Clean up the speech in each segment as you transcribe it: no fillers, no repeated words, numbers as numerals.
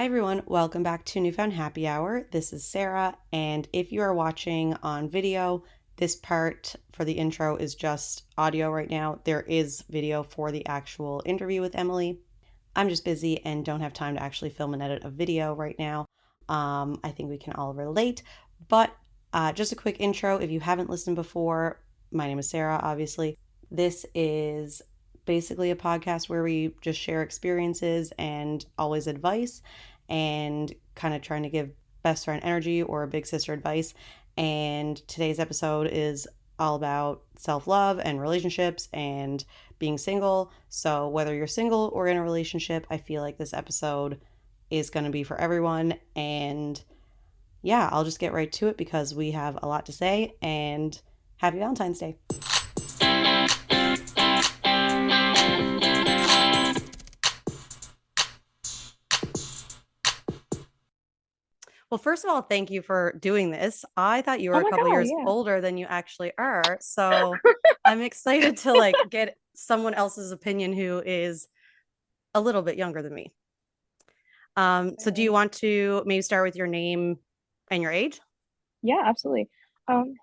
Hi everyone, welcome back to Newfound Happy Hour. This is Sarah, and if you are watching on video, this part for the intro is just audio right now. There is video for the actual interview with Emily. I'm just busy and don't have time to actually film and edit a video right now. I think we can all relate, but just a quick intro. If you haven't listened before, my name is Sarah, obviously. This is basically a podcast where we just share experiences and always advice and kind of trying to give best friend energy or big sister advice. And today's episode is all about self love and relationships and being single. So, whether you're single or in a relationship, I feel like this episode is going to be for everyone. And yeah, I'll just get right to it because we have a lot to say. And happy Valentine's Day. Well, first of all, thank you for doing this. I thought you were Oh a my couple God, years yeah. older than you actually are. So I'm excited to get someone else's opinion who is a little bit younger than me. So do you Right. want to maybe start with your name and your age? Yeah, absolutely.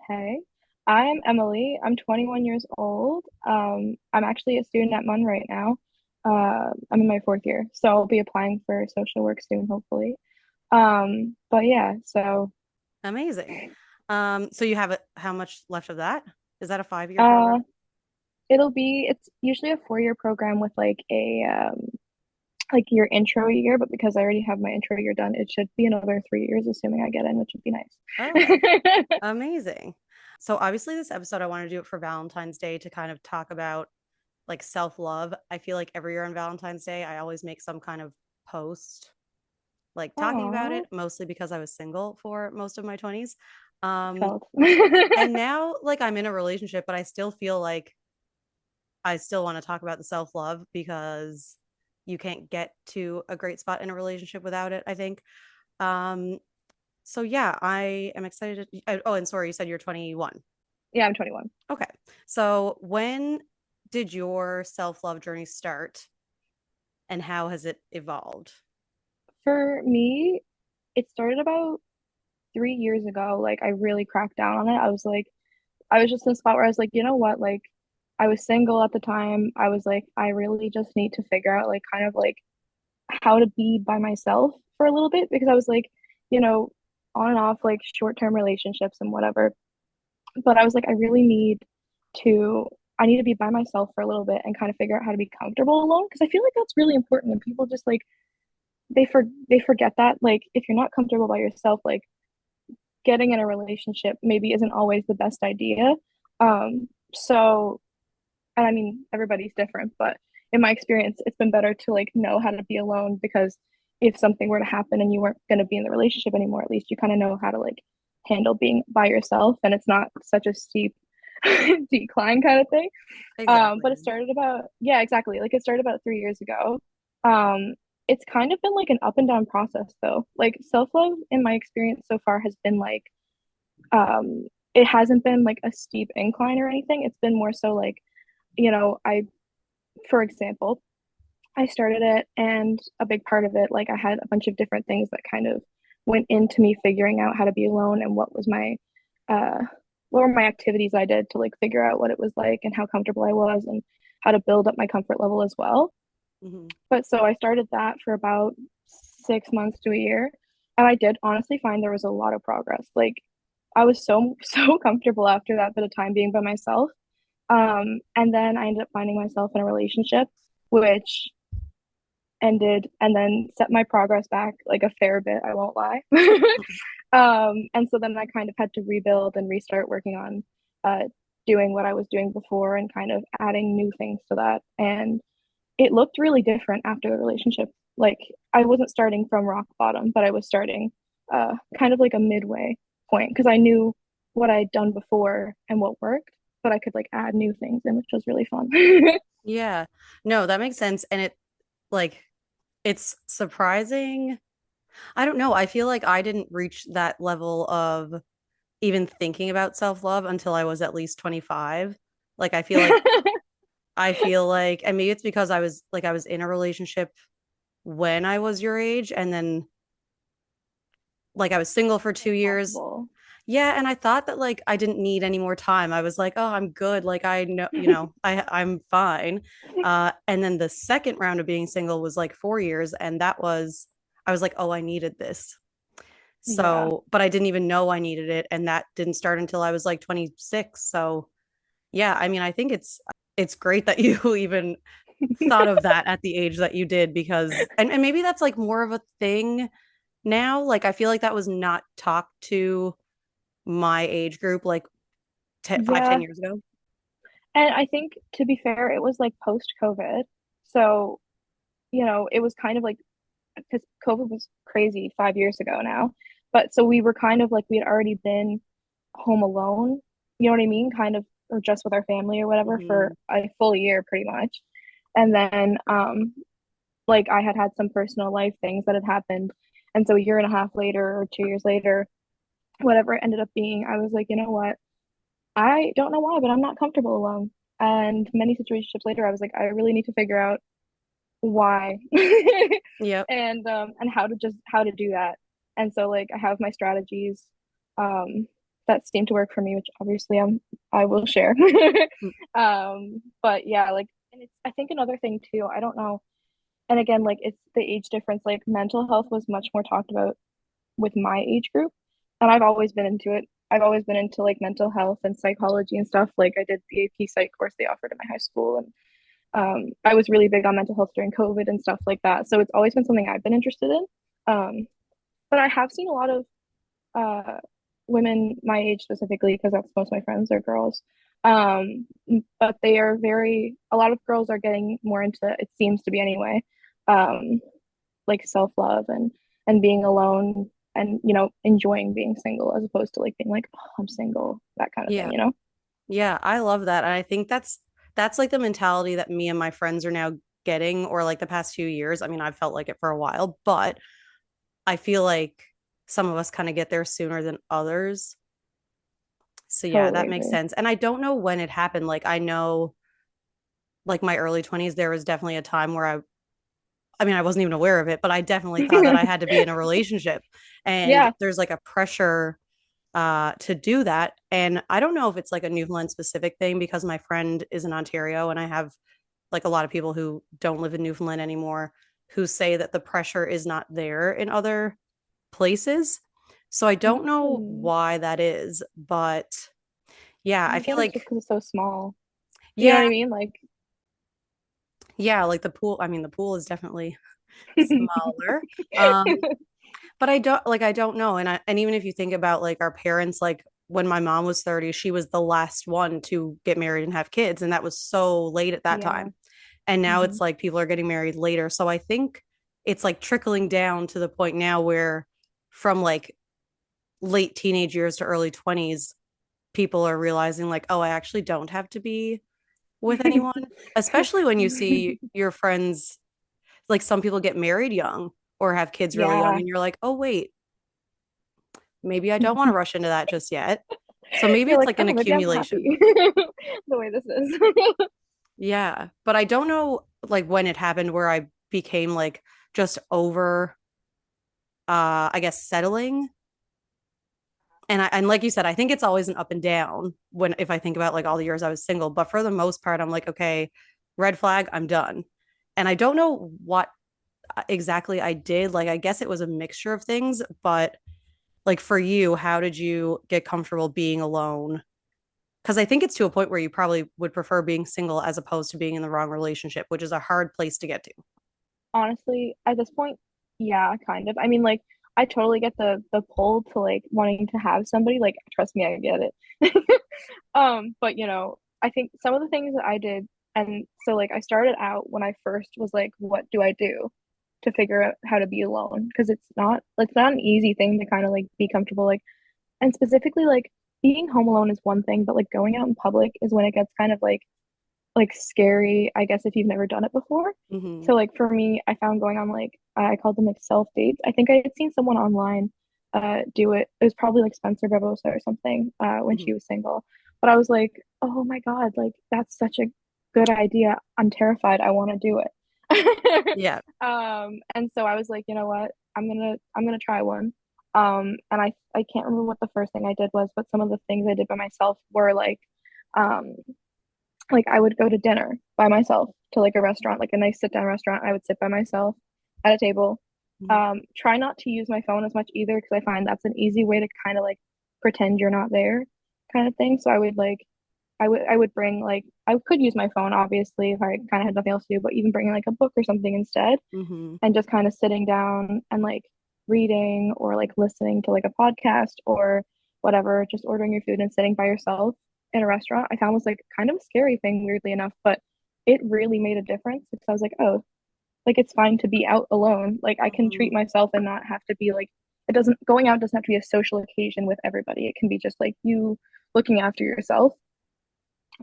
Hey, I'm Emily. I'm 21 years old. I'm actually a student at MUN right now. I'm in my fourth year, so I'll be applying for social work soon, hopefully. But yeah, so Amazing. So you have how much left of that? Is that a 5 year uh, program? it's usually a 4 year program with like your intro year, but because I already have my intro year done, it should be another 3 years, assuming I get in, which would be Okay. nice. Amazing. So obviously this episode I want to do it for Valentine's Day to kind of talk about like self-love. I feel like every year on Valentine's Day I always make some kind of post like talking about Aw, it, mostly because I was single for most of my 20s. Um, felt. and now, like, I'm in a relationship, but I still feel like I still want to talk about the self love because you can't get to a great spot in a relationship without it, I think. Um, so, yeah, I am excited. Oh, and sorry, you said you're 21. Yeah, I'm 21. Okay. So, when did your self love journey start and how has it evolved? For me, it started about 3 years ago. Like, I really cracked down on it. I was just in a spot where I was like, you know what? Like, I was single at the time. I was like, I really just need to figure out, like, kind of like how to be by myself for a little bit because I was like, you know, on and off, like, short-term relationships and whatever. But I was like, to, I need to be by myself for a little bit and kind of figure out how to be comfortable alone because I feel like that's really important and people just like, they forget that like if you're not comfortable by yourself like getting in a relationship maybe isn't always the best idea. So and I mean everybody's different, but in my experience it's been better to like know how to be alone because if something were to happen and you weren't going to be in the relationship anymore, at least you kind of know how to like handle being by yourself and it's not such a steep decline kind of thing. But it Exactly. started about, yeah, exactly. Like it started about 3 years ago. It's kind of been like an up and down process though. Like self-love in my experience so far has been like, it hasn't been like a steep incline or anything. It's been more so like, for example, I started it and a big part of it, like I had a bunch of different things that kind of went into me figuring out how to be alone and uh, what were my activities I did to like figure out what it was like and how comfortable I was and how to build up my comfort level as well. Hmm. But so I started that for about 6 months to a year. And I did honestly find there was a lot of progress. Like I was so, so comfortable after that for the time being by myself. And then I ended up finding myself in a relationship, which ended and then set my progress back like a fair bit, I won't lie. And so then I kind of had to rebuild and restart working on doing what I was doing before and kind of adding new things to that. And it looked really different after the relationship. Like I wasn't starting from rock bottom, but I was starting kind of like a midway point because I knew what I'd done before and what worked, but I could like add new things in, which was really fun. Yeah. No, that makes sense. And like, it's surprising. I don't know. I feel like I didn't reach that level of even thinking about self-love until I was at least 25. Like I feel like and maybe it's because I was in a relationship when I was your age and then like I was single for That's 2 years. possible. Yeah, and I thought that like I didn't need any more time. I was like, oh, I'm good. Like I know, I'm fine. And then the second round of being single was like 4 years, and that was I was like, oh, I needed this. Yeah. So, but I didn't even know I needed it, and that didn't start until I was like 26. So, yeah, I mean, I think it's great that you even thought of that at the age that you did because and maybe that's like more of a thing now. Like I feel like that was not talked to my age group like 5, Yeah. 10 years ago. And I think to be fair, it was like post COVID. So, it was kind of like because COVID was crazy 5 years ago now. But so we were kind of like we had already been home alone, you know what I mean? Kind of or just with our family or whatever Hmm. for a full year pretty much. And then like I had had some personal life things that had happened. And so a year and a half later or 2 years later, whatever it ended up being, I was like, you know what? I don't know why, but I'm not comfortable alone. And many situationships later, I was like, I really need to figure out why Yep. and how to do that. And so like I have my strategies that seem to work for me, which obviously I will share. But yeah, like and it's I think another thing too, I don't know. And again, like it's the age difference. Like mental health was much more talked about with my age group. And I've always been into it. I've always been into like mental health and psychology and stuff. Like I did the AP psych course they offered at my high school, and I was really big on mental health during COVID and stuff like that. So it's always been something I've been interested in. But I have seen a lot of uh, women my age specifically, because that's most of my friends are girls. Um, but they are a lot of girls are getting more into, it seems to be anyway, um, like self-love and being alone and enjoying being single as opposed to like being like, oh, I'm single, that kind of Yeah. thing. Yeah, I love that. And I think that's like the mentality that me and my friends are now getting or like the past few years. I mean, I've felt like it for a while, but I feel like some of us kind of get there sooner than others. So yeah, Totally that makes agree. sense. And I don't know when it happened. Like I know like my early 20s there was definitely a time where I mean, I wasn't even aware of it, but I definitely thought that I had to be in a relationship. And Yeah, there's like a pressure to do that. And I don't know if it's like a Newfoundland specific thing because my friend is in Ontario and I have like a lot of people who don't live in Newfoundland anymore who say that the pressure is not there in other places. So I don't know really. why that is, but yeah, And I feel again, it's like just because it's so small. You know yeah, what I mean? Like, yeah, like the pool, I mean the pool is definitely smaller. Um but I don't know and even if you think about like our parents like when my mom was 30 she was the last one to get married and have kids and that was so late at that yeah. time and now Hmm. it's like people are getting married later so I think it's like trickling down to the point now where from like late teenage years to early 20s people are realizing like oh I actually don't have to be with anyone especially when you see your friends like some people get married young or have kids really young Yeah. and you're like oh wait maybe I don't want to rush into that just yet. So maybe You're it's like, like an oh, maybe I'm happy accumulation. the way this is. Yeah. But I don't know like when it happened where I became like just over I guess settling. And like you said, I think it's always an up and down when if I think about like all the years I was single. But for the most part, I'm like, okay, red flag, I'm done. And I don't know what exactly I did. Like I guess it was a mixture of things, but like for you, how did you get comfortable being alone because I think it's to a point where you probably would prefer being single as opposed to being in the wrong relationship, which is a hard place to get to. Honestly, at this point, yeah, kind of. I mean, like, I totally get the pull to like wanting to have somebody. Like, trust me, I get it. But I think some of the things that I did, and so like I started out when I first was like, what do I do to figure out how to be alone? Because it's not an easy thing to kind of like be comfortable. Like, and specifically like being home alone is one thing, but like going out in public is when it gets kind of like scary, I guess, if you've never done it before. Hmm. So like for me, I found going on like I called them like self dates. I think I had seen someone online do it. It was probably like Spencer Barbosa or something when Hmm. she was single. But I was like, oh my God, like that's such a good idea. I'm terrified. I want to do it. Yeah. And so I was like, you know what? I'm gonna try one. And I can't remember what the first thing I did was, but some of the things I did by myself were um, like I would go to dinner by myself to like a restaurant, like a nice sit down restaurant. I would sit by myself at a table. Mhm. Try not to use my phone as much either because I find that's an easy way to kind of like pretend you're not there kind of thing. So I would bring like I could use my phone obviously if I kind of had nothing else to do, but even bringing like a book or something instead Mhm. and just kind of sitting down and like reading or like listening to like a podcast or whatever, just ordering your food and sitting by yourself in a restaurant, I found was like kind of a scary thing, weirdly enough, but it really made a difference because I was like, oh, like it's fine to be out alone. Like I can treat Mhm. myself and not have to be like, it doesn't, going out doesn't have to be a social occasion with everybody. It can be just like you looking after yourself.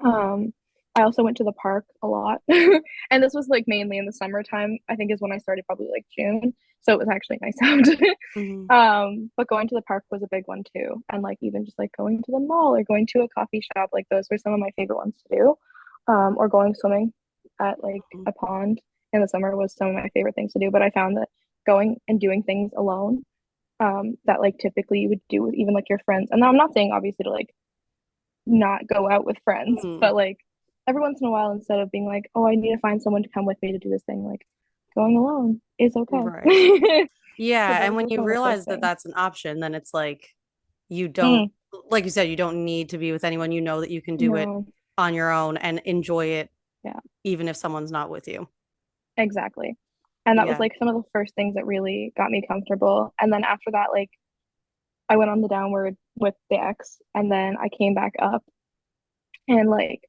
Um, I also went to the park a lot. And this was like mainly in the summertime, I think is when I started, probably like June. So it was actually nice out. Mhm. But going to the park was a big one too. And like even just like going to the mall or going to a coffee shop, like those were some of my favorite ones to do. Or going swimming at like Mhm. a pond in the summer was some of my favorite things to do. But I found that going and doing things alone, that like typically you would do with even like your friends. And I'm not saying obviously to like not go out with friends, Mhm. but like every once in a while, instead of being like, oh, I need to find someone to come with me to do this thing, like going alone is Right. okay. So Yeah, and those when were you some of the first realize that things. that's an option, then it's like you don't, Mm, like you said, you don't need to be with anyone. You know that you can do it no, on your own and enjoy it yeah, even if someone's not with you. exactly. And that was Yeah. like some of the first things that really got me comfortable. And then after that, like I went on the downward with the ex, and then I came back up, and like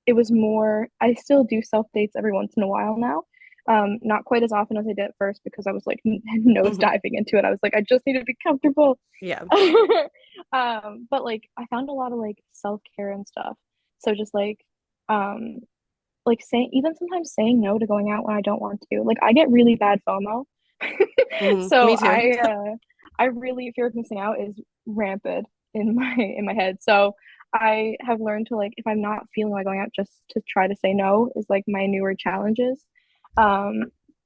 it was more, I still do self dates every once in a while now. Not quite as often as I did at first because I was like nose Hmm. diving into it. I was like, I just need to be comfortable. Yeah. But like I found a lot of like self-care and stuff. So just um like saying, even sometimes saying no to going out when I don't want to. Like I get really bad FOMO. Hmm. So Me too. I really, fear of missing out is rampant in my head. So I have learned to like if I'm not feeling like going out, just to try to say no is like my newer challenges. Um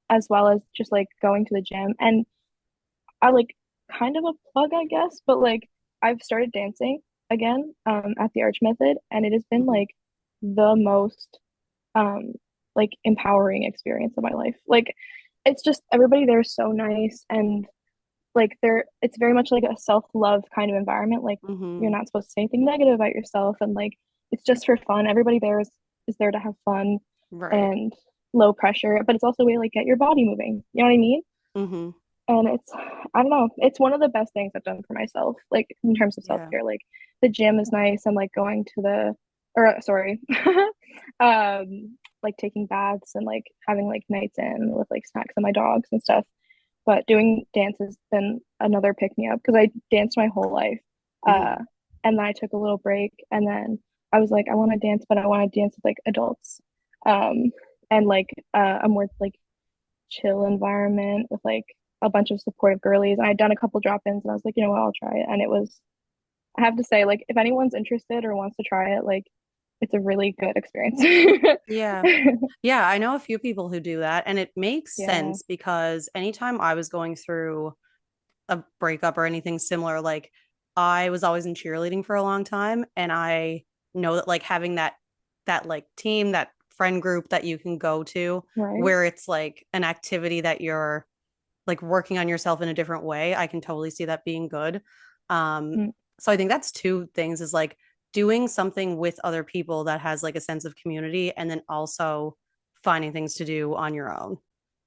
as well as just like going to the gym. And I like kind of a plug, I guess, but like I've started dancing again at the Arch Method, and it has been Hmm. like the most um like empowering experience of my life. Like it's just everybody there is so nice, and like they're it's very much like a self-love kind of environment. Like you're Hmm. not supposed to say anything negative about yourself, and like it's just for fun. Everybody there is there to have fun Right. and low pressure, but it's also a way to like get your body moving. You know what I mean? Hmm. And it's, I don't know, it's one of the best things I've done for myself, like in terms of Yeah. self-care. Like the gym is nice, and like going to the, or sorry, like taking baths and like having like nights in with like snacks and my dogs and stuff. But doing dance has been another pick me up because I danced my whole life. Uh, Hmm. and then I took a little break, and then I was like, I want to dance, but I want to dance with like adults. Um, and like a more like chill environment with like a bunch of supportive girlies. And I'd done a couple drop-ins, and I was like, you know what, I'll try it. And it was, I have to say, like, if anyone's interested or wants to try it, like, it's a really good experience. Yeah. Yeah, I know a few people who do that, and it makes Yeah, sense because anytime I was going through a breakup or anything similar, like I was always in cheerleading for a long time, and I know that like having that like team, that friend group that you can go to right. where it's like an activity that you're like working on yourself in a different way, I can totally see that being good. Um, Mm, so I think that's two things is like doing something with other people that has like a sense of community and then also finding things to do on your own.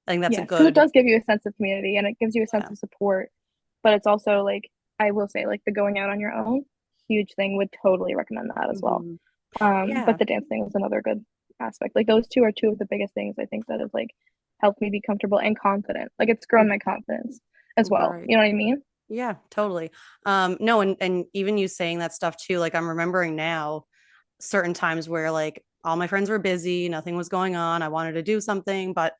I think that's a yes, because it good, does give you a sense of community and it gives you a sense yeah. of support. But it's also like, I will say, like, the going out on your own, huge thing, would totally recommend that as well. Mhm. But Yeah. the dance thing was another good aspect. Like those two are two of the biggest things I think that have like helped me be comfortable and confident. Like it's grown my confidence as well. Right. You know what I mean? Yeah, totally. No, and even you saying that stuff too, like I'm remembering now certain times where like all my friends were busy, nothing was going on. I wanted to do something, but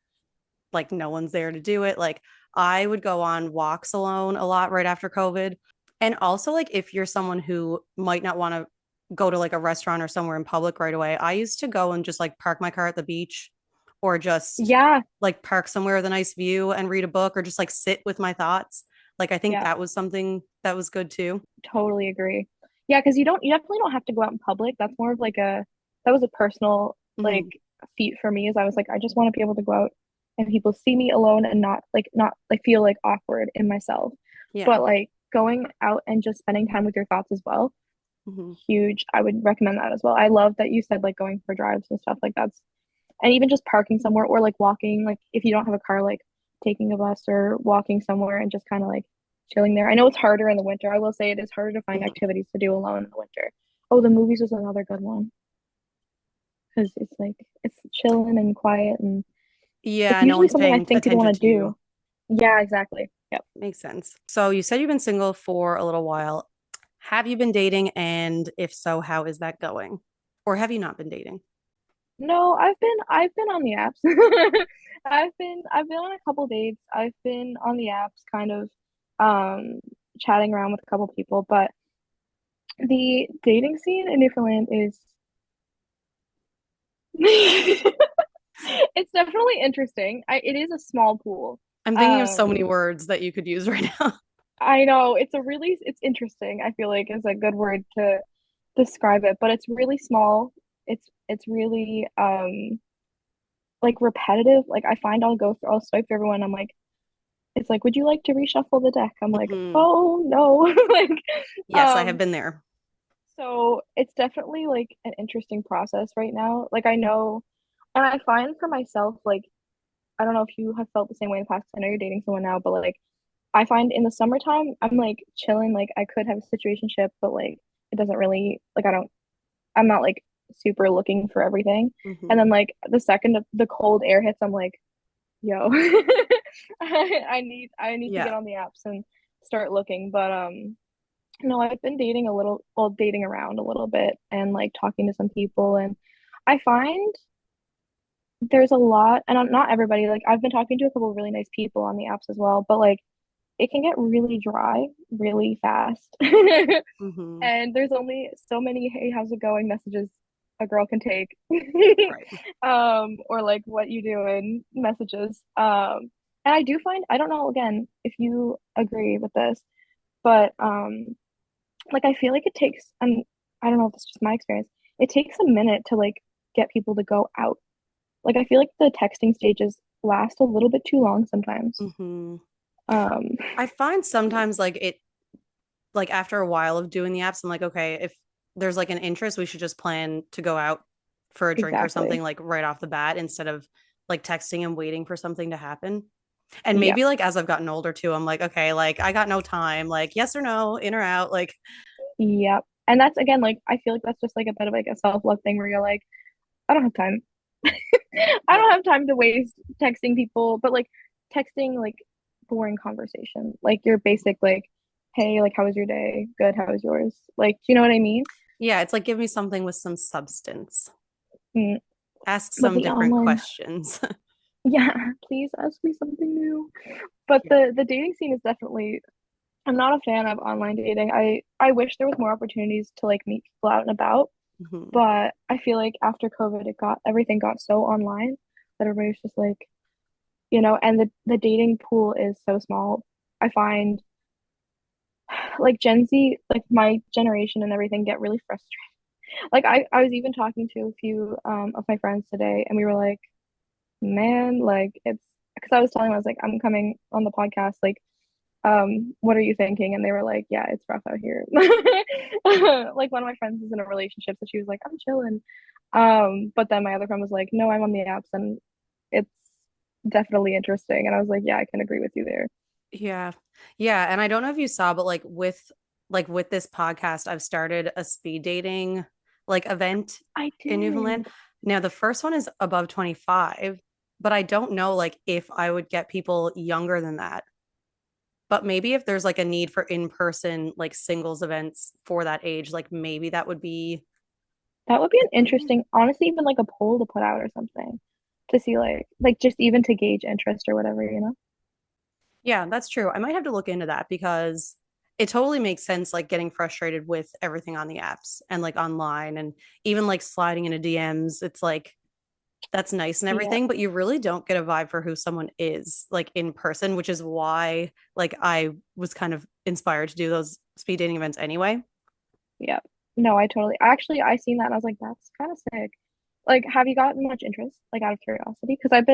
like no one's there to do it. Like I would go on walks alone a lot right after COVID. And also like if you're someone who might not want to go to like a restaurant or somewhere in public right away, I used to go and just like park my car at the beach or just Yeah. like park somewhere with a nice view and read a book or just like sit with my thoughts. Like I think Yeah, that was something that was good too. totally agree. Yeah, because you definitely don't have to go out in public. That's more of like that was a personal like Hmm. feat for me, is I was like, I just want to be able to go out and people see me alone and not feel like awkward in myself. Yeah. But like going out and just spending time with your thoughts as well, Hmm. huge. I would recommend that as well. I love that you said like going for drives and stuff like that's, and even just parking somewhere or like walking, like if you don't have a car, like taking a bus or walking somewhere and just kind of like chilling there. I know it's harder in the winter. I will say it is harder to find Hmm. activities to do alone in the winter. Oh, the movies was another good one because it's like it's chilling and quiet and Yeah, it's no usually one's something I paying think people attention want to to you. do. Yeah, exactly. Yep. Makes sense. So you said you've been single for a little while. Have you been dating? And if so, how is that going? Or have you not been dating? No, I've been on the apps. I've been on a couple dates. I've been on the apps kind of um chatting around with a couple people, but the dating scene in Newfoundland is it's definitely interesting. It is a small pool. I'm thinking of so many Um words that you could use right now. I know it's interesting. I feel like is a good word to describe it, but it's really small. It's really like repetitive. Like I find I'll swipe through everyone. I'm like, it's like, would you like to reshuffle the deck? I'm like, Mhm. oh no. Like, Yes, I have um, been there. so it's definitely like an interesting process right now. Like I know, and I find for myself, like, I don't know if you have felt the same way in the past. I know you're dating someone now, but like I find in the summertime, I'm like chilling, like I could have a situationship, but like it doesn't really like I'm not like super looking for everything. And then Hmm. like the second the cold air hits, I'm like, yo, I need to get Yeah. on the apps and start looking. But no, I've been dating a little, well, dating around a little bit and like talking to some people, and I find there's a lot, and not everybody. Like I've been talking to a couple of really nice people on the apps as well, but like it can get really dry really fast. Hmm. And there's only so many "Hey, how's it going?" messages a girl can take. Right. Or like what you doing messages. And I do find, I don't know again if you agree with this, but like I feel like it takes, and I don't know if it's just my experience, it takes a minute to like get people to go out. Like I feel like the texting stages last a little bit too long sometimes. Hmm. Um, I find sometimes like it, like after a while of doing the apps, I'm like, okay, if there's like an interest, we should just plan to go out for a drink or something exactly. like right off the bat instead of like texting and waiting for something to happen. And Yep. maybe like as I've gotten older too, I'm like, okay, like I got no time, like yes or no, in or out, like Yep. And that's again, like, I feel like that's just like a bit of like a self-love thing where you're like, I don't have time. I yeah. don't have time to waste texting people, but like texting like boring conversation, like your basic like, hey, like how was your day? Good, how was yours? Like, do you know what I mean? Yeah, it's like give me something with some substance. Mm. Ask But some the different online, questions. yeah, please ask me something new. But Yeah. the dating scene is definitely, I'm not a fan of online dating. I wish there was more opportunities to like meet people out and about, Mhm. but I feel like after COVID, everything got so online that everybody's just like, and the dating pool is so small. I find like Gen Z, like my generation and everything get really frustrated. Like I was even talking to a few of my friends today and we were like, man, like it's because I was telling them, I was like, I'm coming on the podcast, like, what are you thinking? And they were like, yeah, it's rough out here. Like one of my friends is in a relationship, so she was like, I'm chilling. But then my other friend was like, no, I'm on the apps and it's definitely interesting. And I was like, yeah, I can agree with you there. Yeah. Yeah, and I don't know if you saw, but like with this podcast, I've started a speed dating like event I in Newfoundland. did. Now the first one is above 25, but I don't know like if I would get people younger than that. But maybe if there's like a need for in-person like singles events for that age, like maybe that would be That would be a an thing. interesting, honestly, even like a poll to put out or something to see like just even to gauge interest or whatever, you know? Yeah, that's true. I might have to look into that because it totally makes sense, like getting frustrated with everything on the apps and like online and even like sliding into DMs. It's like that's nice and Yeah, everything, but you really don't get a vibe for who someone is like in person, which is why like I was kind of inspired to do those speed dating events anyway. yeah. No, I totally actually I seen that and I was like, that's kind of sick. Like, have you gotten much interest, like out of curiosity? Because I've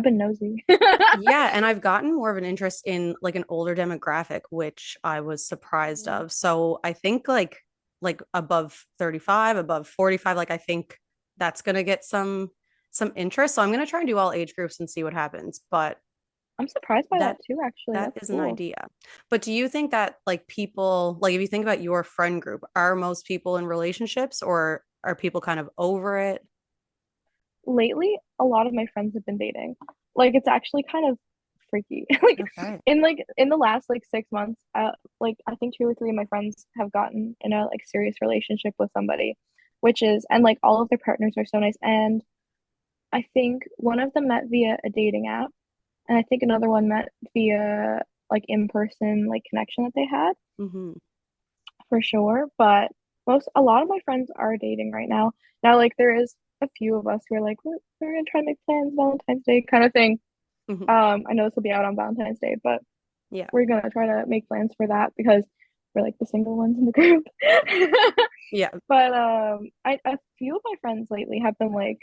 been nosy. Yeah, and I've gotten more of an interest in like an older demographic, which I was surprised Mhm. of. So I think like above 35, above 45, like I think that's gonna get some interest. So I'm gonna try and do all age groups and see what happens. But I'm surprised by that that too, actually. that That's is an cool. idea. But do you think that like people, like if you think about your friend group, are most people in relationships or are people kind of over it? Lately, a lot of my friends have been dating. Like it's actually kind of freaky. Okay. Like in the last like 6 months, like I think two or three of my friends have gotten in a like serious relationship with somebody, which is and like all of their partners are so nice. And I think one of them met via a dating app, and I think another one met via like in-person like connection that they had Hmm. for sure. But a lot of my friends are dating right now. Now, like there is a few of us who are like, we're gonna try to make plans Valentine's Day kind of thing. Hmm. I know this will be out on Valentine's Day, but Yeah. we're gonna try to make plans for that because we're like the single ones in the group. Yeah. But a few of my friends lately have been like,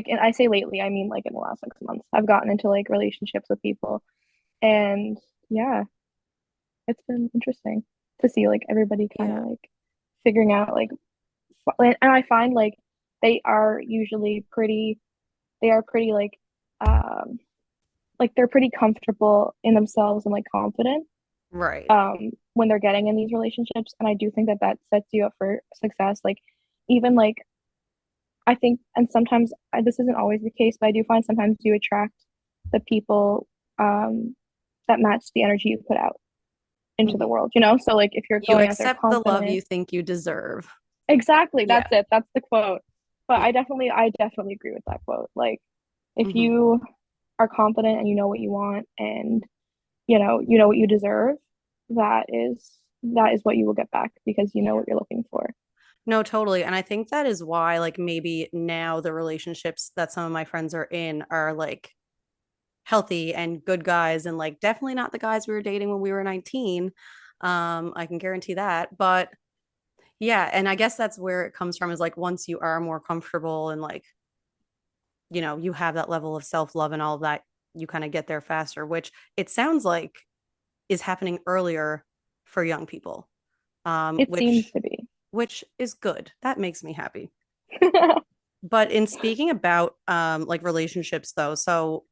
and I say lately, I mean like in the last 6 months, I've gotten into like relationships with people, and yeah, it's been interesting to see like everybody kind of Yeah. like figuring out like, and I find like they are usually pretty, they are pretty um, like they're pretty comfortable in themselves and like confident Right. when they're getting in these relationships, and I do think that that sets you up for success. Like even like I think, and sometimes this isn't always the case, but I do find sometimes you attract the people um that match the energy you put out into the Mhm. world, you know? So like if you're You going out there accept the love confident, you think you deserve. exactly, Yeah. that's it. That's the quote. But Yeah. I definitely agree with that quote. Like if Hmm. you are confident and you know what you want and you know what you deserve, that is what you will get back because you know Yeah. what you're looking for. No, totally. And I think that is why, like, maybe now the relationships that some of my friends are in are like healthy and good guys, and like definitely not the guys we were dating when we were 19. I can guarantee that. But yeah, and I guess that's where it comes from is like once you are more comfortable and like, you have that level of self-love and all of that, you kind of get there faster, which it sounds like is happening earlier for young people, It seems which to be. is good. That makes me happy. But in speaking about like relationships though, so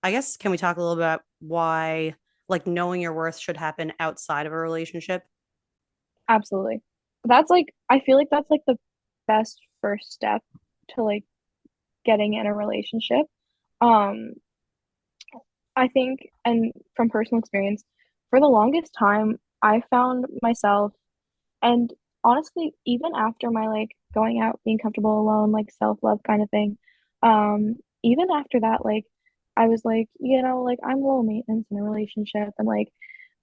I guess can we talk a little bit about why like knowing your worth should happen outside of a relationship? Absolutely. That's like I feel like that's like the best first step to like getting in a relationship. Um, I think, and from personal experience, for the longest time, I found myself, and honestly, even after my like going out, being comfortable alone, like self-love kind of thing, even after that, like I was like, like I'm low maintenance in a relationship, and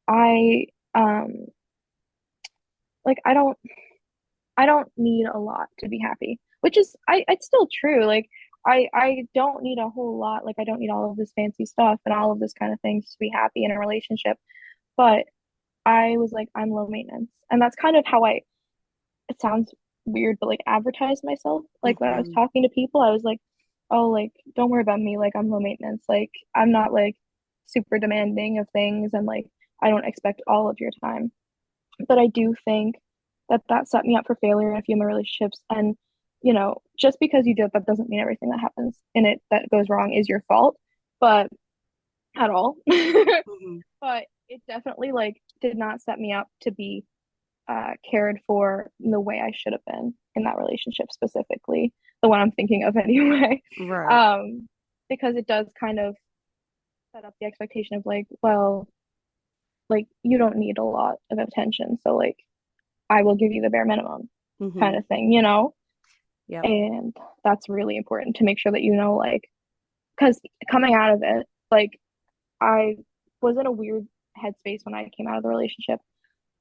I, um, like I don't need a lot to be happy, which is it's still true. Like I don't need a whole lot. Like I don't need all of this fancy stuff and all of this kind of things to be happy in a relationship. But I was like, I'm low maintenance. And that's kind of how it sounds weird, but like advertise myself. Like when I was Hmm. talking to people, I was like, oh, like don't worry about me. Like I'm low maintenance. Like I'm not like super demanding of things and like I don't expect all of your time. But I do think that that set me up for failure in a few of my relationships. And, just because you did that doesn't mean everything that happens in it that goes wrong is your fault, but at all. Hmm. But it definitely like did not set me up to be cared for in the way I should have been in that relationship specifically, the one I'm thinking of anyway. Right. Um, because it does kind of set up the expectation of like, well, like you don't need a lot of attention, so like I will give you the bare minimum kind Hmm. of thing. Yep. And that's really important to make sure that like, because coming out of it, like I was in a weird headspace when I came out of the relationship,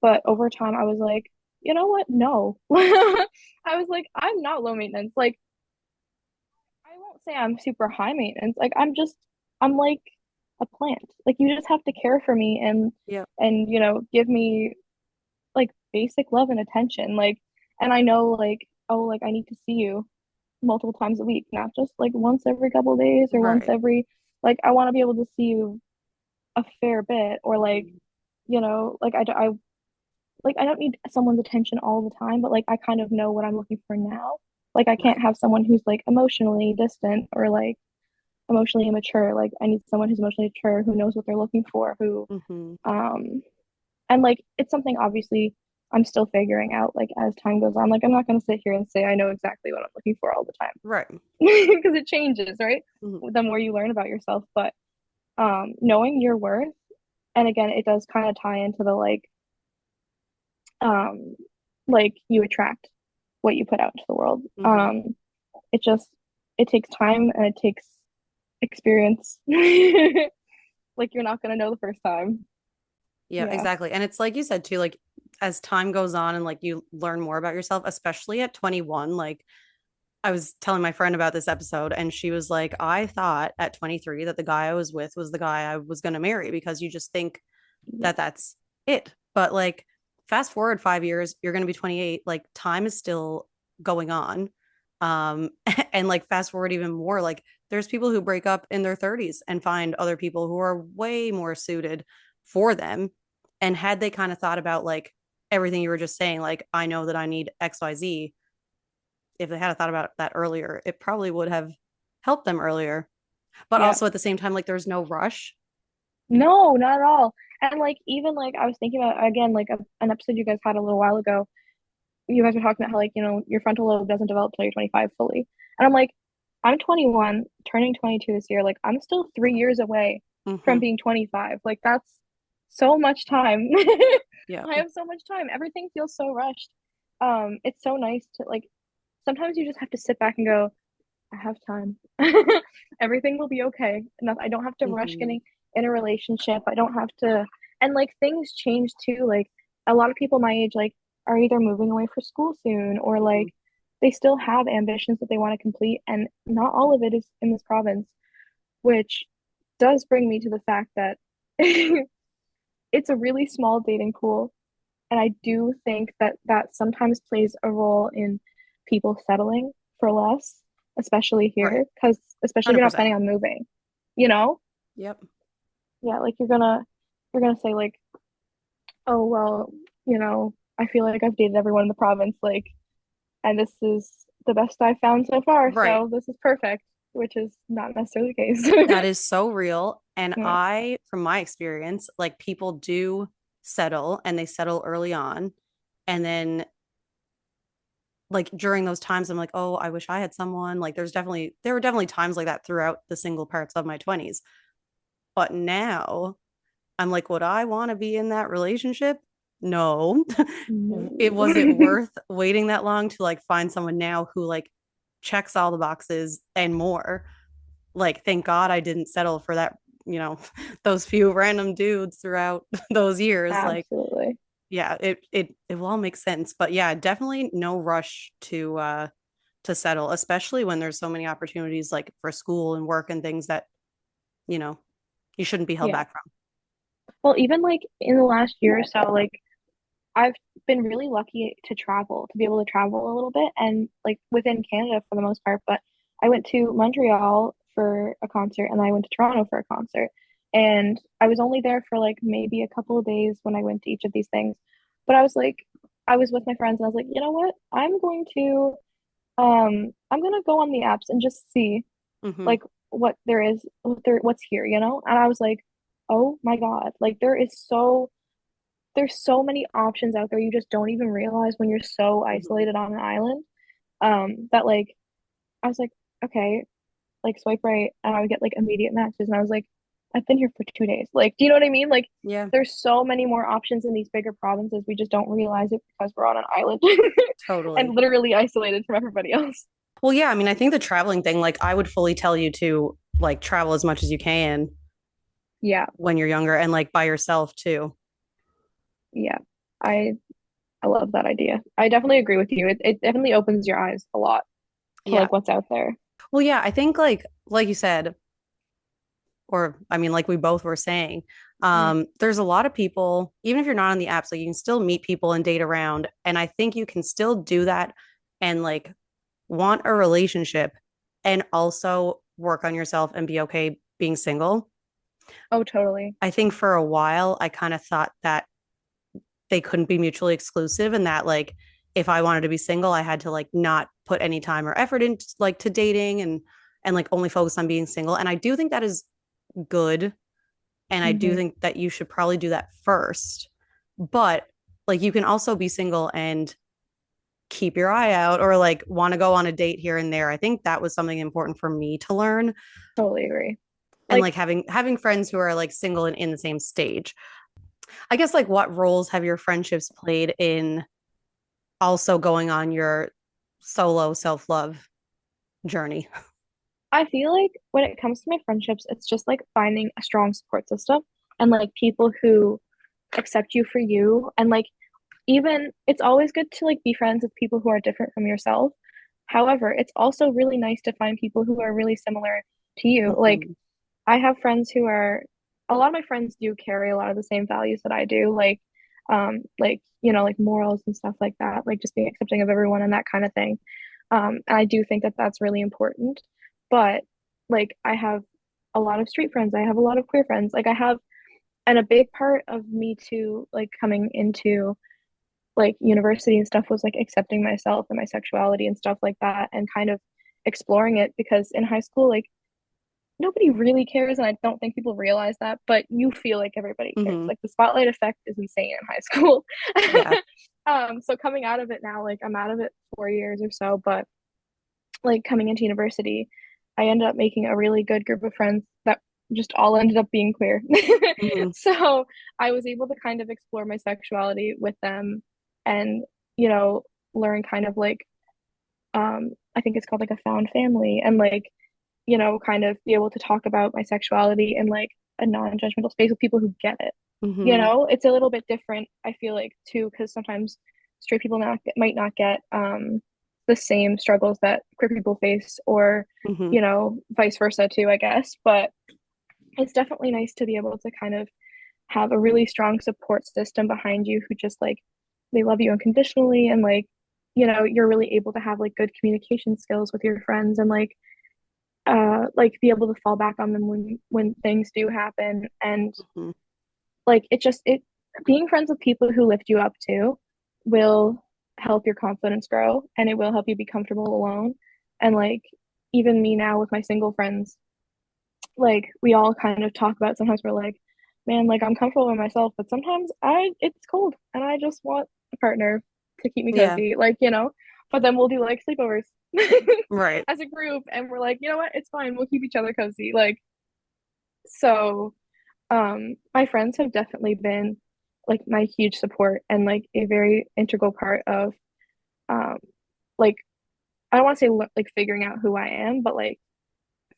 but over time I was like, you know what? No. I was like, I'm not low maintenance. Like won't say I'm super high maintenance. Like I'm like a plant. Like you just have to care for me Yeah. and give me like basic love and attention. Like and I know like, oh, like I need to see you multiple times a week, not just like once every couple of days or once Right. every like I want to be able to see you a fair bit or like, like I don't need someone's attention all the time, but like I kind of know what I'm looking for now. Like I Right. can't have someone who's like emotionally distant or like emotionally immature. Like I need someone who's emotionally mature who knows what they're looking for, who Mm-hmm. um and like it's something obviously I'm still figuring out like as time goes on. Like I'm not gonna sit here and say I know exactly what I'm looking for all the time Right. because it changes, right? Mm-hmm. The more you learn about yourself. But knowing your worth, and again, it does kind of tie into the um like you attract what you put out into the world. Mm-hmm. It just it takes time and it takes experience. Like you're not gonna know the first time. Yeah, Yeah. exactly. And it's like you said too, like as time goes on and like you learn more about yourself, especially at 21, like I was telling my friend about this episode and she was like, I thought at 23 that the guy I was with was the guy I was going to marry because you just think Yeah. that that's it. But like fast forward 5 years, you're going to be 28, like time is still going on. Um and like fast forward even more, like there's people who break up in their 30s and find other people who are way more suited for them. And had they kind of thought about like everything you were just saying, like I know that I need XYZ, if they had thought about that earlier, it probably would have helped them earlier. But Yeah. also at the same time, like there's no rush. No, not at all. And like even like I was thinking about again like an episode you guys had a little while ago. You guys were talking about how like your frontal lobe doesn't develop till you're 25 fully. And I'm like, I'm 21, turning 22 this year. Like I'm still 3 years away Mm-hmm. from being 25. Like that's so much time. Yeah. I have so much time. Everything feels so rushed. It's so nice to like sometimes you just have to sit back and go, I have time. Everything will be okay. Enough. I don't have to rush Mm-hmm. getting in a relationship. I don't have to, and like things change too. Like a lot of people my age, like are either moving away for school soon or Mm-hmm. like they still have ambitions that they want to complete, and not all of it is in this province, which does bring me to the fact that it's a really small dating pool, and I do think that that sometimes plays a role in people settling for less, especially Right. here, because especially if you're not 100%. planning on moving, you know? Yep. Yeah, like you're gonna say like, oh well, I feel like I've dated everyone in the province, like, and this is the best I've found so far, Right. so this is perfect, which is not necessarily the That case. is so real. And Yeah. I, from my experience, like people do settle and they settle early on. And then like during those times, I'm like, oh, I wish I had someone. Like there were definitely times like that throughout the single parts of my 20s. But now I'm like, would I want to be in that relationship? No. It No. wasn't worth waiting that long to like find someone now who like checks all the boxes and more. Like, thank God I didn't settle for that, you know, those few random dudes throughout those years. Like, Absolutely. yeah, it will all make sense. But yeah, definitely no rush to settle, especially when there's so many opportunities like for school and work and things that, you know, you shouldn't be held Yeah. back from. Well, even like in the last year or so, like I've been really lucky to travel, to be able to travel a little bit and like within Canada for the most part. But I went to Montreal for a concert and I went to Toronto for a concert. And I was only there for like maybe a couple of days when I went to each of these things. But I was like, I was with my friends and I was like, you know what? I'm gonna go on the apps and just see Mm-hmm. like what there is, what's here, you know? And I was like, oh my God, like there's so many options out there you just don't even realize when you're so Mm-hmm. isolated on an island. That like I was like, okay, like swipe right, and I would get like immediate matches, and I was like, I've been here for 2 days. Like, do you know what I mean? Like, Yeah, there's so many more options in these bigger provinces. We just don't realize it because we're on an island and totally. literally isolated from everybody else. Well, yeah, I mean, I think the traveling thing, like, I would fully tell you to like travel as much as you can Yeah, when you're younger and like by yourself too. yeah. I I love that idea. I definitely agree with you. It definitely opens your eyes a lot to Yeah. like what's out there. Well, yeah, I think like you said, or I mean, like we both were saying, Mm. there's a lot of people, even if you're not on the apps, like you can still meet people and date around. And I think you can still do that and like want a relationship and also work on yourself and be okay being single. Oh, totally. I think for a while, I kind of thought that they couldn't be mutually exclusive and that like if I wanted to be single, I had to like not put any time or effort into like to dating and like only focus on being single. And I do think that is good. And I do Hmm. think that you should probably do that first. But like you can also be single and keep your eye out or like want to go on a date here and there. I think that was something important for me to learn Totally agree. and Like, like having friends who are like single and in the same stage. I guess like what roles have your friendships played in also going on your solo self-love journey? I feel like when it comes to my friendships, it's just like finding a strong support system and like people who accept you for you. And like, even it's always good to like be friends with people who are different from yourself. However, it's also really nice to find people who are really similar to you. Like, Mm-hmm. I have friends who are, a lot of my friends do carry a lot of the same values that I do, like, like morals and stuff like that, like just being accepting of everyone and that kind of thing. And I do think that that's really important. But like, I have a lot of street friends, I have a lot of queer friends, like I have, and a big part of me too, like coming into like university and stuff was like accepting myself and my sexuality and stuff like that and kind of exploring it because in high school, like nobody really cares, and I don't think people realize that, but you feel like everybody cares. Mm-hmm. Like the spotlight effect is insane in high school. Yeah. So coming out of it now, like I'm out of it 4 years or so, but like coming into university, I ended up making a really good group of friends that just all ended up being queer. Mm-hmm. So I was able to kind of explore my sexuality with them and, you know, learn kind of like I think it's called like a found family and like kind of be able to talk about my sexuality in like a non-judgmental space with people who get it. Mm-hmm. It's a little bit different, I feel like, too, because sometimes straight people might not get the same struggles that queer people face, or Mm-hmm. vice versa too, I guess. But it's definitely nice to be able to kind of have a really strong support system behind you who just like they love you unconditionally and you're really able to have like good communication skills with your friends and like be able to fall back on them when things do happen and Mm-hmm. like it being friends with people who lift you up too will help your confidence grow and it will help you be comfortable alone and like even me now with my single friends, like we all kind of talk about sometimes we're like, man, like I'm comfortable with myself but sometimes I it's cold and I just want a partner to keep me Yeah. cozy, but then we'll do like sleepovers Right. as a group and we're like, you know what, it's fine, we'll keep each other cozy, like so my friends have definitely been like my huge support and like a very integral part of um like I don't want to say like figuring out who I am, but like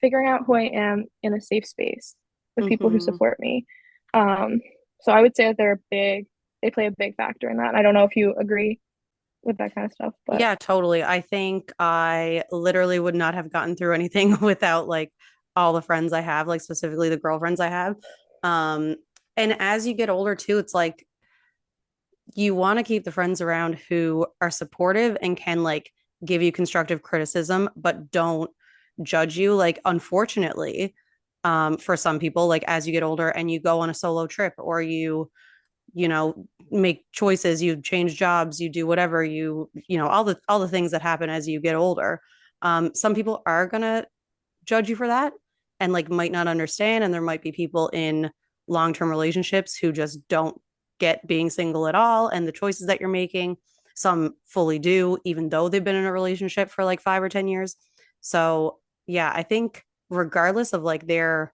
figuring out who I am in a safe space with people who Mm-hmm. support me. Um, so I would say that they play a big factor in that. I don't know if you agree with that kind of stuff, but Yeah, totally. I think I literally would not have gotten through anything without like all the friends I have, like specifically the girlfriends I have. Um, and as you get older too, it's like you want to keep the friends around who are supportive and can like give you constructive criticism, but don't judge you. Like, unfortunately, for some people, like as you get older and you go on a solo trip or you make choices, you change jobs, you do whatever, all the things that happen as you get older. Some people are gonna judge you for that and like might not understand, and there might be people in long-term relationships who just don't get being single at all and the choices that you're making. Some fully do, even though they've been in a relationship for like 5 or 10 years. So yeah, I think regardless of like their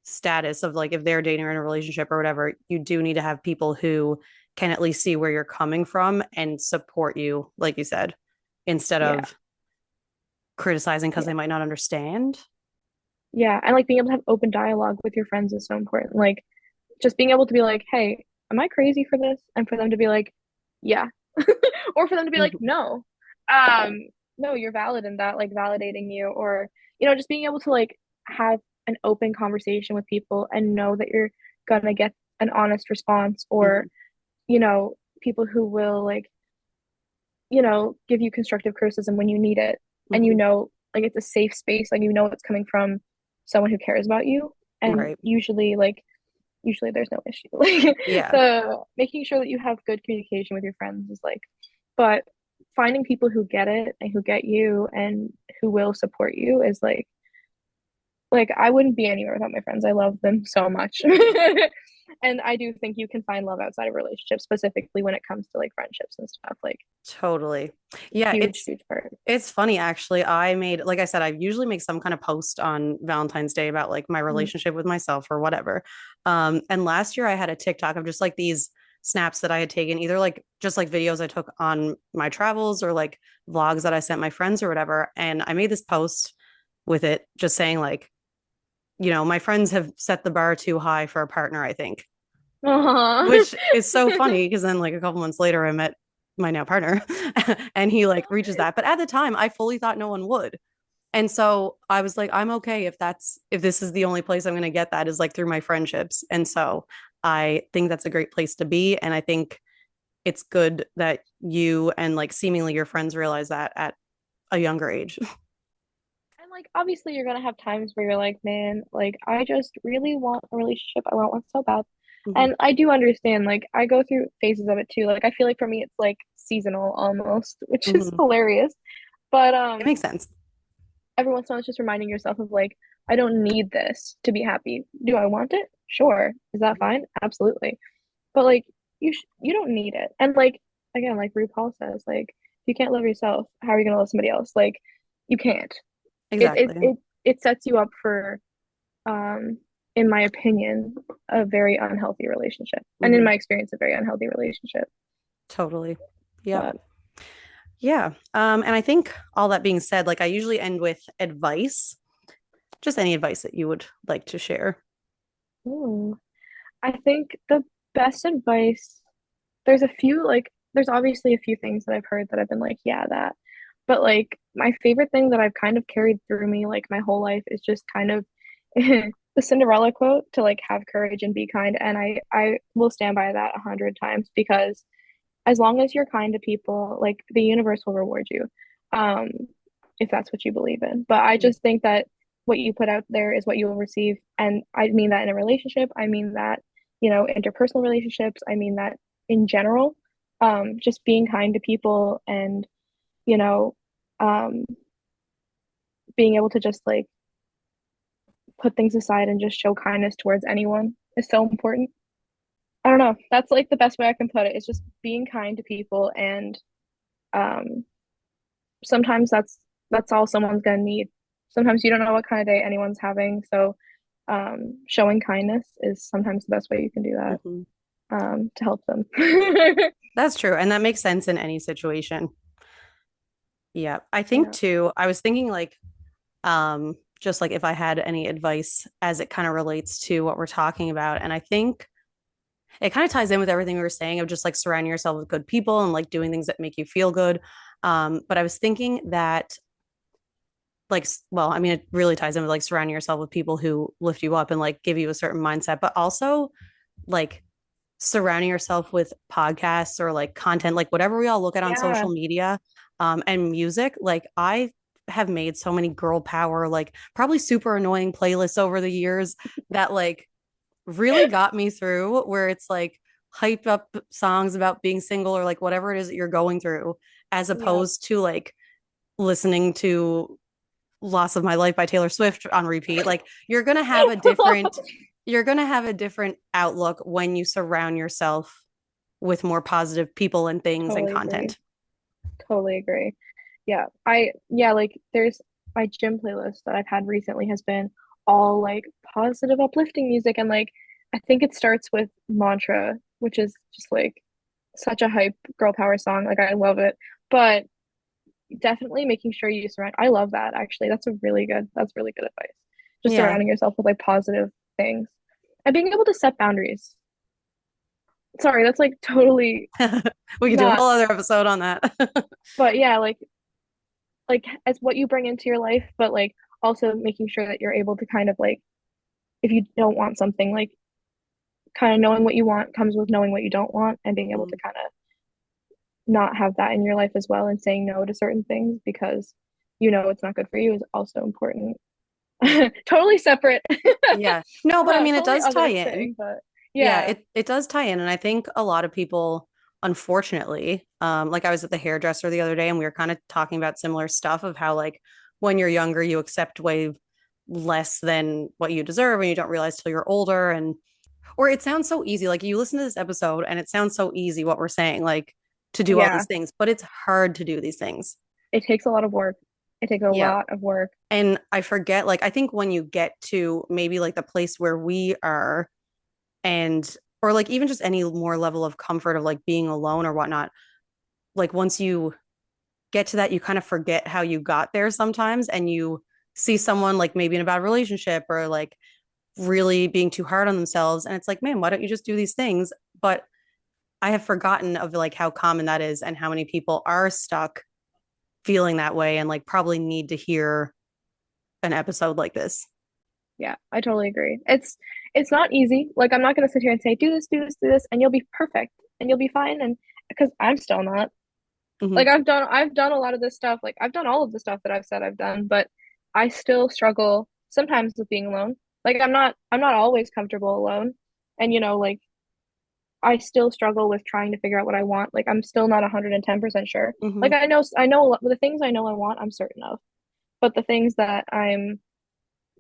status of like if they're dating or in a relationship or whatever, you do need to have people who can at least see where you're coming from and support you, like you said, instead yeah, of criticizing because yeah, they might not understand. yeah. And like being able to have open dialogue with your friends is so important. Like just being able to be like, hey, am I crazy for this? And for them to be like, yeah. Or for them to be like, Mhm. no. Um, no, you're valid in that, like validating you, or, just being able to like have an open conversation with people and know that you're gonna get an honest response, or, Hmm. people who will like, give you constructive criticism when you need it. And Hmm. like it's a safe space, like it's coming from someone who cares about you. And Right. usually there's no issue. Like Yeah, the making sure that you have good communication with your friends is like, but finding people who get it and who get you and who will support you is like I wouldn't be anywhere without my friends. I love them so much. And I do think you can find love outside of relationships, specifically when it comes to like friendships and stuff. Like totally. Yeah, huge, huge part. it's funny actually. I made, like I said, I usually make some kind of post on Valentine's Day about like my Mm. relationship with myself or whatever. And last year I had a TikTok of just like these snaps that I had taken, either like just like videos I took on my travels or like vlogs that I sent my friends or whatever. And I made this post with it just saying like, my friends have set the bar too high for a partner, I think, Uh-huh. which is so funny because then like a couple months later I met my now partner and he like reaches that. But at the time I fully thought no one would. And so I was like, I'm okay if this is the only place I'm going to get that is like through my friendships. And so I think that's a great place to be. And I think it's good that you and like seemingly your friends realize that at a younger age. And like obviously you're gonna have times where you're like, man, like I just really want a relationship. I want one so bad. Hmm. And I do understand, like I go through phases of it too. Like I feel like for me it's like seasonal almost, which is Hmm. hilarious. But It makes sense. every once in a while it's just reminding yourself of like, I don't need this to be happy. Do I want it? Sure. Is that fine? Absolutely. But like you don't need it. And like again, like RuPaul says, like if you can't love yourself, how are you gonna love somebody else? Like you can't. It it Exactly. it it sets you up for um in my opinion a very unhealthy relationship. And in Hmm. my experience a very unhealthy relationship. Totally. Yep. But Yeah. And I think all that being said, like I usually end with advice, just any advice that you would like to share. ooh, I think the best advice, there's a few like there's obviously a few things that I've heard that I've been like, yeah, that. But like my favorite thing that I've kind of carried through me like my whole life is just kind of the Cinderella quote to like have courage and be kind. And I will stand by that 100 times because as long as you're kind to people, like the universe will reward you, um, if that's what you believe in. But I just think that what you put out there is what you will receive. And I mean that in a relationship, I mean that, interpersonal relationships, I mean that in general. Just being kind to people and, you know, um, being able to just like put things aside and just show kindness towards anyone is so important. I don't know. That's like the best way I can put it. It's just being kind to people and um sometimes that's all someone's gonna need. Sometimes you don't know what kind of day anyone's having, so showing kindness is sometimes the best way you can do that Hmm. to help them. That's true. And that makes sense in any situation. Yeah. I think Yeah. too, I was thinking like, just like if I had any advice as it kind of relates to what we're talking about. And I think it kind of ties in with everything we were saying of just like surrounding yourself with good people and like doing things that make you feel good. But I was thinking that like, well, I mean, it really ties in with like surrounding yourself with people who lift you up and like give you a certain mindset, but also like surrounding yourself with podcasts or like content, like whatever we all look at on Yeah. social media, and music. Like I have made so many girl power, like probably super annoying playlists over the years that like really got me through where it's like hyped up songs about being single or like whatever it is that you're going through, as Yeah. opposed to like listening to Loss of My Life by Taylor Swift on repeat. Like you're going to have a different outlook when you surround yourself with more positive people and things and Totally agree. content. Totally agree. Yeah, like there's my gym playlist that I've had recently has been all like positive, uplifting music. And like, I think it starts with Mantra, which is just like such a hype girl power song. Like, I love it. But definitely making sure you surround, I love that actually. That's really good advice. Just Yeah. surrounding yourself with like positive things and being able to set boundaries. Sorry, that's like totally We could do a not, whole other episode on that. but yeah, like like as what you bring into your life, but like also making sure that you're able to kind of like if you don't want something, like kind of knowing what you want comes with knowing what you don't want and being able to Mhm. kind of not have that in your life as well and saying no to certain things because you know it's not good for you is also important. Yeah. Totally separate, Yeah. No, but I mean, it totally does tie other in. thing, but Yeah, yeah, it does tie in. And I think a lot of people, unfortunately, like I was at the hairdresser the other day and we were kind of talking about similar stuff of how like when you're younger, you accept way less than what you deserve and you don't realize till you're older. And or it sounds so easy. Like you listen to this episode and it sounds so easy what we're saying, like to do all yeah, these things, but it's hard to do these things. it takes a lot of work. It takes a Yeah. lot of work. And I forget, like, I think when you get to maybe like the place where we are, and or like even just any more level of comfort of like being alone or whatnot, like once you get to that, you kind of forget how you got there sometimes, and you see someone like maybe in a bad relationship or like really being too hard on themselves. And it's like, man, why don't you just do these things? But I have forgotten of like how common that is and how many people are stuck feeling that way and like probably need to hear an episode like this. Yeah, I totally agree. It's not easy. Like I'm not going to sit here and say do this, do this, do this and you'll be perfect and you'll be fine and because I'm still not. Mm-hmm. Like I've done a lot of this stuff. Like I've done all of the stuff that I've said I've done, but I still struggle sometimes with being alone. Like I'm not always comfortable alone. And you know, like I still struggle with trying to figure out what I want. Like I'm still not 110% sure. Mm-hmm. Like I know a lot, the things I know I want, I'm certain of. But the things that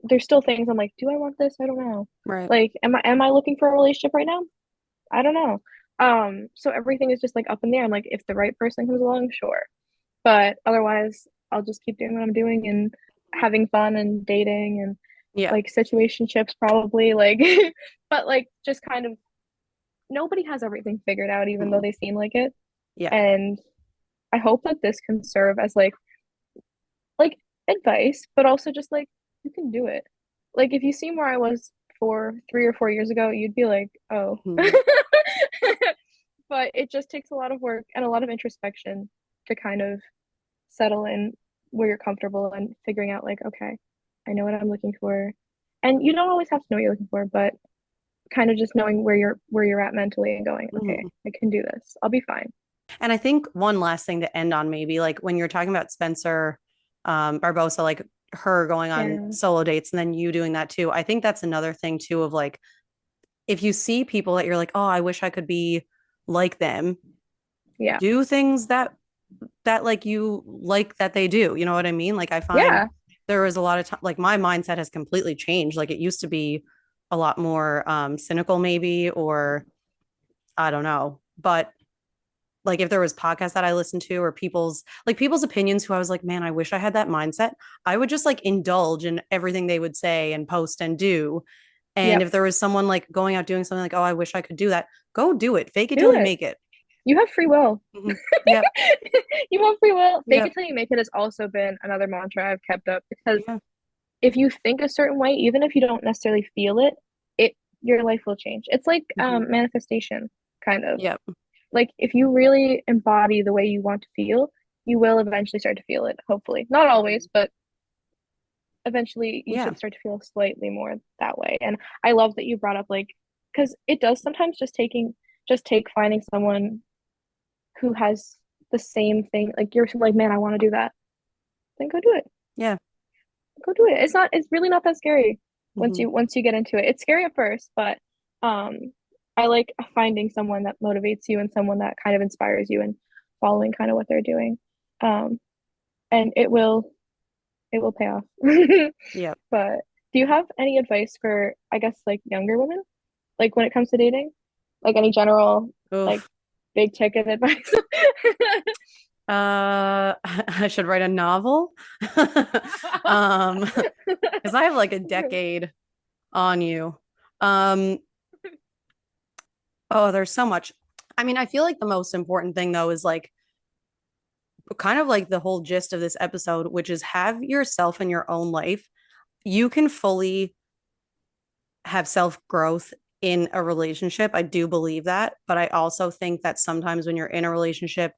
there's still things I'm like, do I want this? I don't know. Right. Like am I looking for a relationship right now? I don't know. So everything is just like up in the air. I'm like, if the right person comes along, sure. But otherwise, I'll just keep doing what I'm doing and having fun and dating and Yeah. like situationships probably like but like just kind of nobody has everything figured out even though Mm-mm. they seem like it. Yeah. And I hope that this can serve as like advice, but also just like you can do it. Like if you seen where I was 3 or 4 years ago, you'd be like, oh. Mhm. But it just takes a lot of work and a lot of introspection to kind of settle in where you're comfortable and figuring out like, okay, I know what I'm looking for. And you don't always have to know what you're looking for, but kind of just knowing where you're at mentally and going, okay, Mhm. I can do this. I'll be fine. And I think one last thing to end on, maybe like when you're talking about Spencer Barbosa, like her going on Yeah. solo dates and then you doing that too. I think that's another thing too of like if you see people that you're like, oh, I wish I could be like them, Yeah. do things that like you like that they do. You know what I mean? Like I find Yeah. there is a lot of time like my mindset has completely changed. Like it used to be a lot more cynical maybe or I don't know. But like if there was podcasts that I listened to or people's opinions who I was like, man, I wish I had that mindset. I would just like indulge in everything they would say and post and do. And Yep. if there was someone like going out doing something like, oh, I wish I could do that, go do it. Fake it till Do you it. make it. You have free will. Mm-hmm. Yep. You have free will. Fake it Yep. till you make it has also been another mantra I've kept up because Yeah. if you think a certain way, even if you don't necessarily feel it, it your life will change. It's like Mm-hmm. manifestation, kind of. Yep. Like if you really embody the way you want to feel, you will eventually start to feel it, hopefully. Not always, but eventually you Yeah. should start to feel slightly more that way. And I love that you brought up like because it does sometimes just take finding someone who has the same thing. Like you're like, man, I want to do that. Then go do it. Yeah. Go do it. It's really not that scary Mm-hmm. once you get into it. It's scary at first, but um I like finding someone that motivates you and someone that kind of inspires you and following kind of what they're doing. Um and it will pay off. Yep. But do you have any advice for I guess like younger women? Like when it comes to dating? Like any general like Oof. big ticket advice? I should write a novel. Because I have like a decade on you. Um, oh, there's so much. I mean, I feel like the most important thing though is like kind of like the whole gist of this episode, which is have yourself in your own life. You can fully have self growth in a relationship. I do believe that. But I also think that sometimes when you're in a relationship,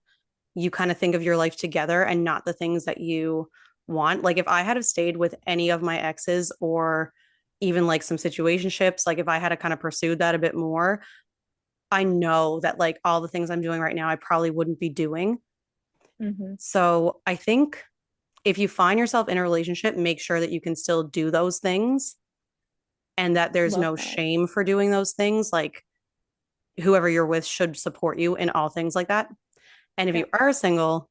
you kind of think of your life together and not the things that you want. Like if I had have stayed with any of my exes or even like some situationships, like if I had to kind of pursued that a bit more, I know that like all the things I'm doing right now, I probably wouldn't be doing. Mm-hmm. So I think if you find yourself in a relationship, make sure that you can still do those things and that there's Love no that. shame for doing those things. Like whoever you're with should support you in all things like that. And if you Yeah. are single,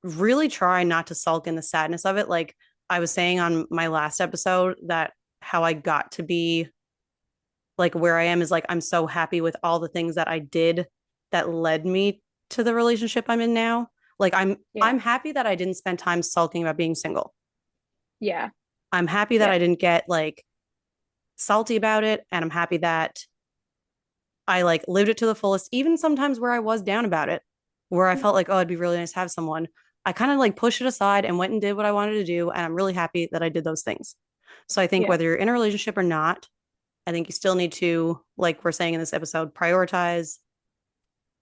really try not to sulk in the sadness of it. Like I was saying on my last episode, that how I got to be like where I am is like I'm so happy with all the things that I did that led me to the relationship I'm in now. Like Yeah. I'm happy that I didn't spend time sulking about being single. Yeah. I'm happy that Yeah. I didn't get like salty about it, and I'm happy that I like lived it to the fullest, even sometimes where I was down about it, where I felt like, oh, it'd be really nice to have someone. I kind of like pushed it aside and went and did what I wanted to do. And I'm really happy that I did those things. So I think Yeah. whether you're in a relationship or not, I think you still need to, like we're saying in this episode, prioritize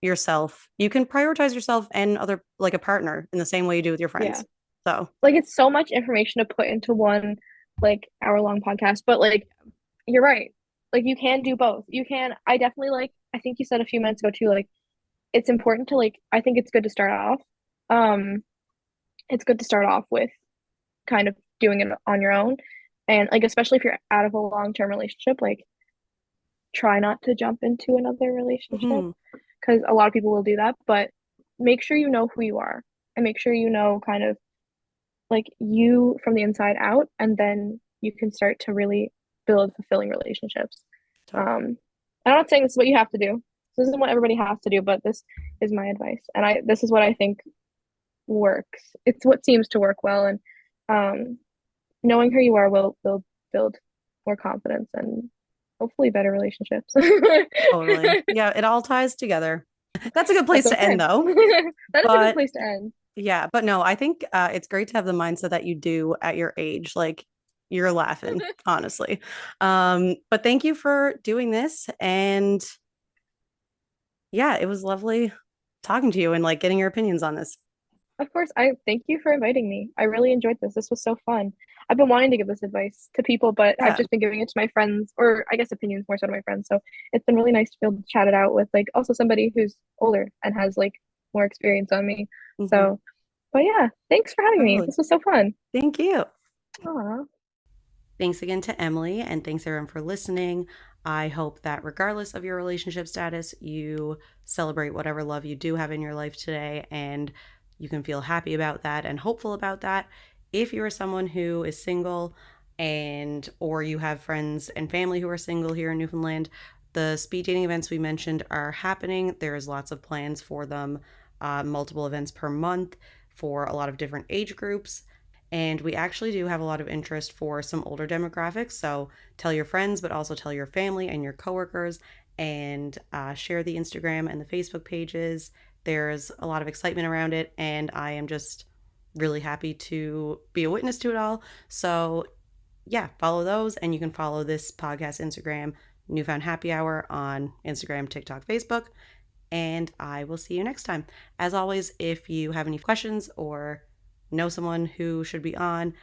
yourself. You can prioritize yourself and other, like a partner, in the same way you do with your Yeah. friends. So, Like it's so much information to put into one like hour-long podcast, but like you're right. Like you can do both. You can, I definitely like, I think you said a few minutes ago too, like it's important to like, I think it's good to start off. Um, it's good to start off with kind of doing it on your own. And like, especially if you're out of a long-term relationship, like try not to jump into another relationship mhm, because a lot of people will do that, but make sure you know who you are and make sure you know kind of like you from the inside out, and then you can start to really build fulfilling relationships. totally. Um, I'm not saying this is what you have to do. This isn't what everybody has to do, but this is my advice, and I this is what I think works. It's what seems to work well, and um, knowing who you are will build more confidence and hopefully better relationships. Totally. Yeah, it all ties together. That's a good That's place what to I'm end, saying. though. That is a good But place to end. yeah, but no, I think it's great to have the mindset that you do at your age. Like you're laughing, honestly. But thank you for doing this. And yeah, it was lovely talking to you and like getting your opinions on this. Of course, I thank you for inviting me. I really enjoyed this. This was so fun. I've been wanting to give this advice to people, but I've Yeah. just been giving it to my friends, or I guess opinions more so to my friends. So it's been really nice to be able to chat it out with like also somebody who's older and has like more experience on me. Hmm. So, but yeah, thanks for having me. Totally. This was so fun. Thank you. Aw. Thanks again to Emily, and thanks everyone for listening. I hope that regardless of your relationship status, you celebrate whatever love you do have in your life today, and you can feel happy about that and hopeful about that. If you are someone who is single and or you have friends and family who are single here in Newfoundland, the speed dating events we mentioned are happening. There's lots of plans for them, multiple events per month for a lot of different age groups. And we actually do have a lot of interest for some older demographics. So tell your friends, but also tell your family and your coworkers, and share the Instagram and the Facebook pages. There's a lot of excitement around it, and I am just really happy to be a witness to it all. So, yeah, follow those, and you can follow this podcast Instagram, Newfound Happy Hour, on Instagram, TikTok, Facebook, and I will see you next time. As always, if you have any questions or know someone who should be on,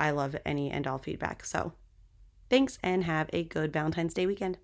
I love any and all feedback. So thanks and have a good Valentine's Day weekend.